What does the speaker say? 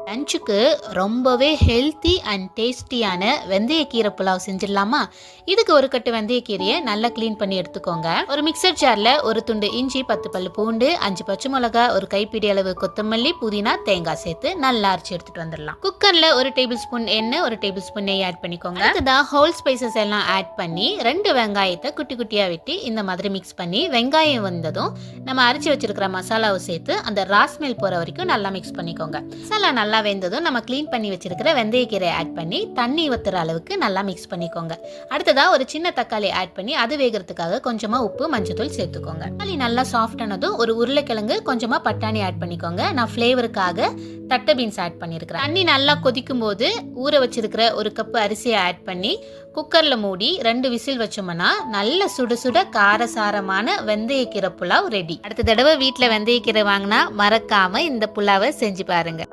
லஞ்சுக்கு ரொம்பவே healthy and டேஸ்டியான வெந்தயக்கீரை புலாவ் செஞ்சிடலாமா? இதுக்கு ஒரு கட்டு வெந்தயக்கீரையை நல்லா க்ளீன் பண்ணி எடுத்துக்கோங்க. ஒரு மிக்சர் ஜாரில் ஒரு துண்டு இஞ்சி, 10 பல்லு பூண்டு, 5 பச்சை மிளகா, ஒரு கைப்பிடி அளவு கொத்தமல்லி, புதினா, தேங்காய் சேர்த்து நல்லா அரைச்சி எடுத்துட்டு வந்துடலாம். குக்கரில் 1 டேபிள் ஸ்பூன் எண்ணெய், 1 டேபிள் ஸ்பூன் நெய் ஆட் பண்ணிக்கோங்க. அடுத்ததான் ஹோல் ஸ்பைசஸ் எல்லாம் ஆட் பண்ணி 2 வெங்காயத்தை குட்டி குட்டியாக வெட்டி இந்த மாதிரி மிக்ஸ் பண்ணி வெங்காயம் வந்ததும் நம்ம அரைச்சி வச்சிருக்கிற மசாலாவை சேர்த்து அந்த ராஸ்மெல் போகிற வரைக்கும் நல்லா மிக்ஸ் பண்ணிக்கோங்க. மசாலா நல்லா வெந்ததும் நம்ம க்ளீன் பண்ணி வச்சிருக்கிற வெந்தயக்கீரை ஆட் பண்ணி தண்ணி ஊத்துற அளவுக்கு நல்லா மிக்ஸ் பண்ணிக்கோங்க. அடுத்ததா ஒரு சின்ன தக்காளி ஆட் பண்ணி அது வேகிறதுக்காக கொஞ்சமா உப்பு, மஞ்சத்தூள் சேர்த்துக்கோங்க. தக்காளி நல்லா சாஃப்ட் ஆனதும் ஒரு உருளைக்கிழங்கு, கொஞ்சமா பட்டாணி ஆட் பண்ணிக்கோங்க. நான் ஃப்ளேவருக்காக தட்டை பீன்ஸ் ஆட் பண்ணியிருக்கிறேன். தண்ணி நல்லா கொதிக்கும் போது ஊற வச்சிருக்கிற 1 கப் அரிசியை ஆட் பண்ணி குக்கர்ல மூடி 2 விசில் வச்சோம்னா நல்ல சுட சுட காரசாரமான வெந்தயக்கீரை புலாவ் ரெடி. அடுத்த தடவை வீட்டில் வெந்தயக்கீரை வாங்கினா மறக்காம இந்த புலாவை செஞ்சு பாருங்க.